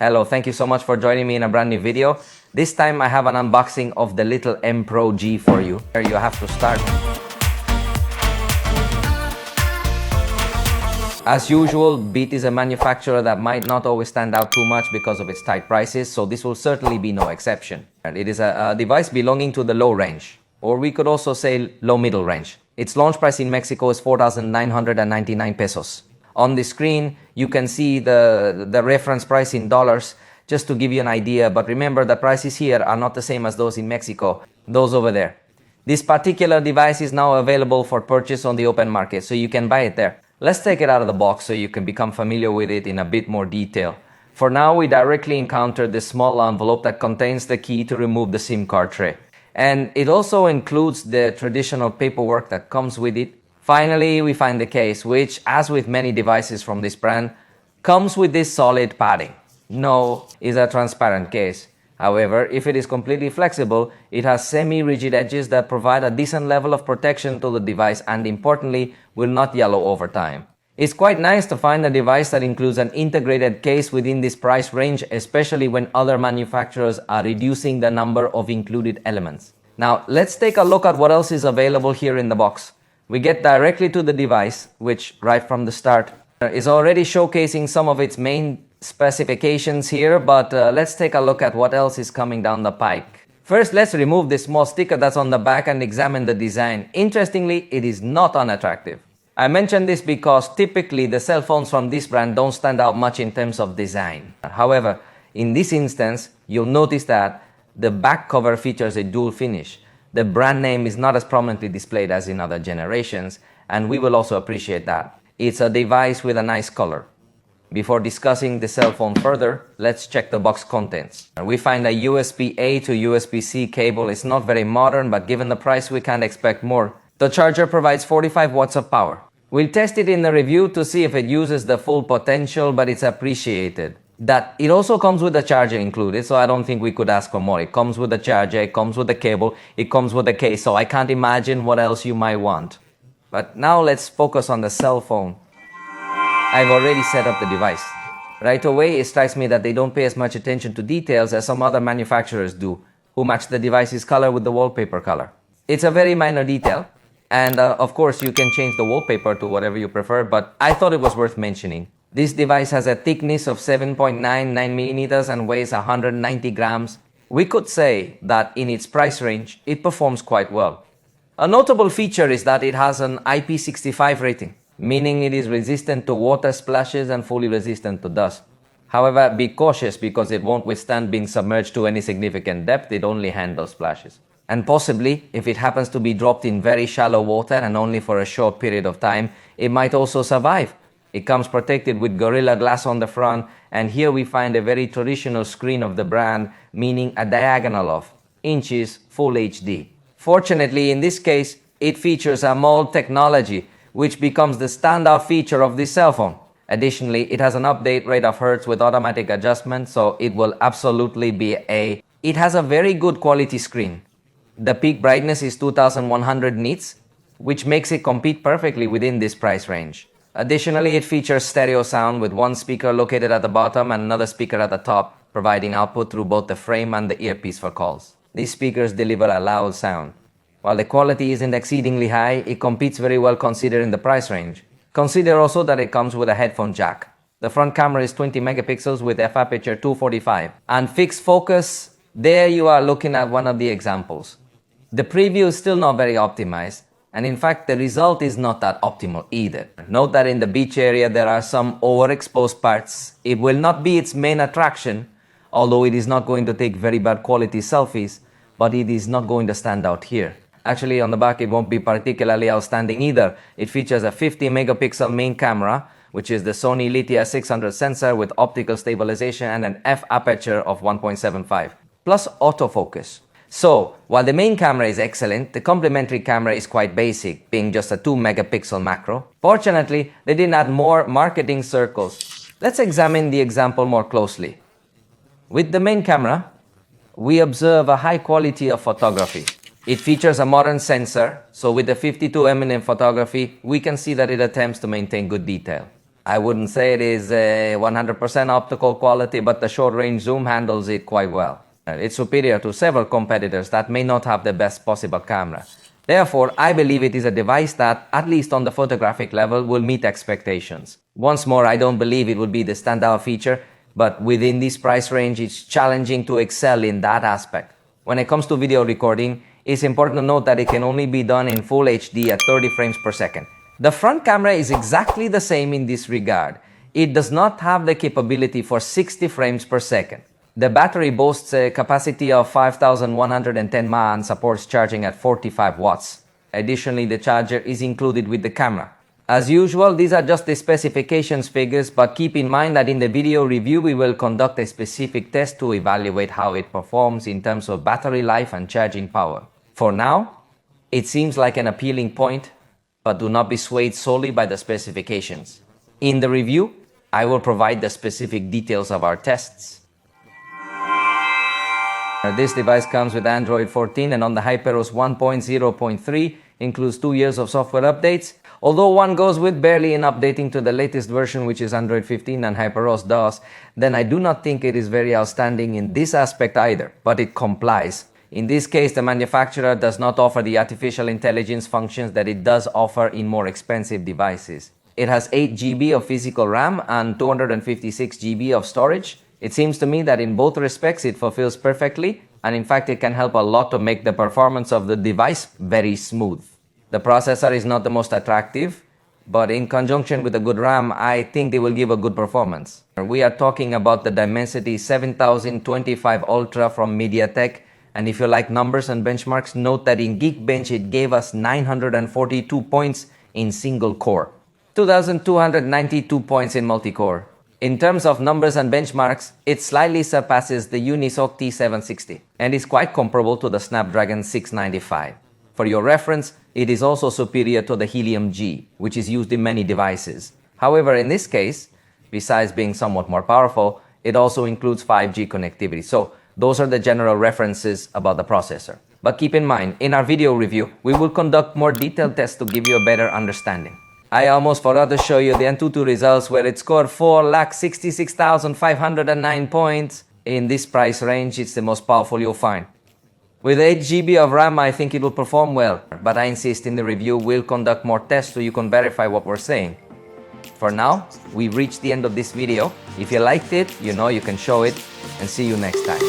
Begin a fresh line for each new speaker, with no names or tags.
Hello, thank you so much for joining me in a brand new video. This time I have an unboxing of the little M Pro G for you. Here you have to start. As usual, Beat is a manufacturer that might not always stand out too much because of its tight prices, so this will certainly be no exception. And it is a device belonging to the low range, or we could also say low middle range. Its launch price in Mexico is 4,999 pesos. On the screen, you can see the reference price in dollars, just to give you an idea, but remember the prices here are not the same as those in Mexico, those over there. This particular device is now available for purchase on the open market, so you can buy it there. Let's take it out of the box so you can become familiar with it in a bit more detail. For now, we directly encounter this small envelope that contains the key to remove the SIM card tray. And it also includes the traditional paperwork that comes with it. Finally, we find the case, which, as with many devices from this brand, comes with this solid padding. No, is a transparent case. However, if it is completely flexible, it has semi-rigid edges that provide a decent level of protection to the device and, importantly, will not yellow over time. It's quite nice to find a device that includes an integrated case within this price range, especially when other manufacturers are reducing the number of included elements. Now, let's take a look at what else is available here in the box. We get directly to the device, which right from the start is already showcasing some of its main specifications here, but let's take a look at what else is coming down the pike. First, let's remove this small sticker that's on the back and examine the design. Interestingly, it is not unattractive. I mention this because typically the cell phones from this brand don't stand out much in terms of design. However, in this instance, you'll notice that the back cover features a dual finish. The brand name is not as prominently displayed as in other generations, and we will also appreciate that. It's a device with a nice color. Before discussing the cell phone further, let's check the box contents. We find a USB-A to USB-C cable. It's not very modern, but given the price, we can't expect more. The charger provides 45 watts of power. We'll test it in the review to see if it uses the full potential, but it's appreciated that it also comes with a charger included, so I don't think we could ask for more. It comes with a charger, it comes with a cable, it comes with a case, so I can't imagine what else you might want. But now let's focus on the cell phone. I've already set up the device. Right away, it strikes me that they don't pay as much attention to details as some other manufacturers do, who match the device's color with the wallpaper color. It's a very minor detail, and of course you can change the wallpaper to whatever you prefer, but I thought it was worth mentioning. This device has a thickness of 7.99 millimeters and weighs 190 grams. We could say that in its price range, it performs quite well. A notable feature is that it has an IP65 rating, meaning it is resistant to water splashes and fully resistant to dust. However, be cautious because it won't withstand being submerged to any significant depth. It only handles splashes. And possibly, if it happens to be dropped in very shallow water and only for a short period of time, it might also survive. It comes protected with Gorilla Glass on the front, and here we find a very traditional screen of the brand, meaning a diagonal of inches Full HD. Fortunately, in this case, it features AMOLED technology, which becomes the standout feature of this cell phone. Additionally, it has an update rate of hertz with automatic adjustment, so it will absolutely be It has a very good quality screen. The peak brightness is 2100 nits, which makes it compete perfectly within this price range. Additionally, it features stereo sound with one speaker located at the bottom and another speaker at the top, providing output through both the frame and the earpiece for calls. These speakers deliver a loud sound. While the quality isn't exceedingly high, it competes very well considering the price range. Consider also that it comes with a headphone jack. The front camera is 20 megapixels with f-aperture 245. And fixed focus, there you are looking at one of the examples. The preview is still not very optimized, and in fact the result is not that optimal either. Note that in the beach area there are some overexposed parts. It will not be its main attraction, although it is not going to take very bad quality selfies, but it is not going to stand out here. Actually, on the back it won't be particularly outstanding either. It features a 50 megapixel main camera, which is the Sony Litia 600 sensor with optical stabilization and an f-aperture of 1.75, plus autofocus. So, while the main camera is excellent, the complementary camera is quite basic, being just a 2 megapixel macro. Fortunately, they didn't add more marketing circles. Let's examine the example more closely. With the main camera, we observe a high quality of photography. It features a modern sensor, so with the 52mm photography, we can see that it attempts to maintain good detail. I wouldn't say it is 100% optical quality, but the short-range zoom handles it quite well. It's superior to several competitors that may not have the best possible camera. Therefore, I believe it is a device that, at least on the photographic level, will meet expectations. Once more, I don't believe it will be the standout feature, but within this price range, it's challenging to excel in that aspect. When it comes to video recording, it's important to note that it can only be done in full HD at 30 frames per second. The front camera is exactly the same in this regard. It does not have the capability for 60 frames per second. The battery boasts a capacity of 5110 mAh and supports charging at 45 watts. Additionally, the charger is included with the camera. As usual, these are just the specifications figures, but keep in mind that in the video review we will conduct a specific test to evaluate how it performs in terms of battery life and charging power. For now, it seems like an appealing point, but do not be swayed solely by the specifications. In the review, I will provide the specific details of our tests. This device comes with Android 14 and on the HyperOS 1.0.3 includes 2 years of software updates. Although one goes with barely in updating to the latest version, which is Android 15 and HyperOS does, then I do not think it is very outstanding in this aspect either, but it complies. In this case, the manufacturer does not offer the artificial intelligence functions that it does offer in more expensive devices. It has 8 GB of physical RAM and 256 GB of storage. It seems to me that in both respects it fulfills perfectly, and in fact it can help a lot to make the performance of the device very smooth. The processor is not the most attractive, but in conjunction with a good RAM, I think they will give a good performance. We are talking about the Dimensity 7025 Ultra from MediaTek, and if you like numbers and benchmarks, note that in Geekbench it gave us 942 points in single core, 2292 points in multi-core. In terms of numbers and benchmarks, it slightly surpasses the Unisoc T760 and is quite comparable to the Snapdragon 695. For your reference, it is also superior to the Helium G, which is used in many devices. However, in this case, besides being somewhat more powerful, it also includes 5G connectivity. So those are the general references about the processor. But keep in mind, in our video review, we will conduct more detailed tests to give you a better understanding. I almost forgot to show you the Antutu results where it scored 466,509 points. In this price range, it's the most powerful you'll find. With 8 GB of RAM, I think it will perform well, but I insist in the review we'll conduct more tests so you can verify what we're saying. For now, we've reached the end of this video. If you liked it, you know you can show it, and see you next time.